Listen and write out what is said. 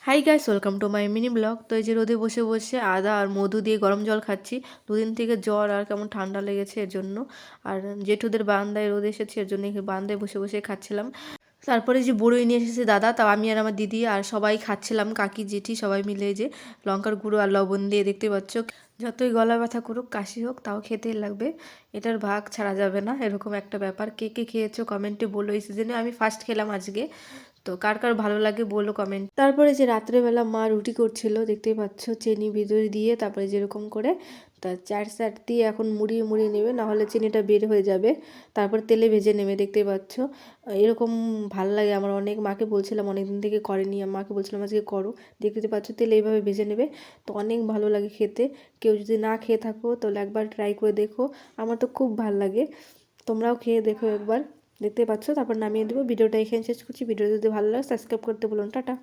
Hi guys, welcome to my mini blog. তো এই যে রোদে বসে বসে আদা আর মধু দিয়ে গরম জল খাচ্ছি। দুদিন থেকে জ্বর আর কেমন ঠান্ডা লেগেছে এর জন্য। আর জেঠুদের বারান্দায় রোদ এসেছে, এর জন্য বারান্দায় বসে বসে খাচ্ছিলাম। তারপরে যে বড়ই নিয়ে এসেছে দাদা, তাও আমি আর আমার দিদি আর সবাই খাচ্ছিলাম, কাকি জেঠি সবাই মিলে। যে লঙ্কার গুঁড়ো আর লবণ দিয়ে, দেখতে পাচ্ছ যতই গলা ব্যথা করুক কাশি হোক তাও খেতেই লাগবে। এটার ভাগ ছাড়া যাবে না, এরকম একটা ব্যাপার। কে কে খেয়েছো কমেন্টে বলো। এই সিজনে আমি ফার্স্ট খেলাম আজকে। তো কার কার ভালো লাগে বলো কমেন্ট। তারপরে যে রাত্রেবেলা মা রুটি করছিল, দেখতেই পাচ্ছ চিনি ভিতরে দিয়ে, তারপরে যেরকম করে তা চার সাইড দিয়ে এখন মুড়িয়ে মুড়িয়ে নেবে, নাহলে চিনিটা বের হয়ে যাবে। তারপর তেলে ভেজে নেবে, দেখতেই পাচ্ছ। এরকম ভালো লাগে আমার অনেক। মাকে বলছিলাম অনেকদিন থেকে করেনি, মাকে বলছিলাম আজকে করো। দেখতে পাচ্ছ তেলে এইভাবে ভেজে নেবে, তো অনেক ভালো লাগে খেতে। কেউ যদি না খেয়ে থাকো তাহলে একবার ট্রাই করে দেখো, আমার তো খুব ভালো লাগে। তোমরাও খেয়ে দেখো একবার। দেখতে পাচ্ছ, তারপর নামিয়ে দেবো। ভিডিওটা এখানে শেষ করছি। ভিডিও যদি ভালো লাগে সাবস্ক্রাইব করতে বলুন। টাটা।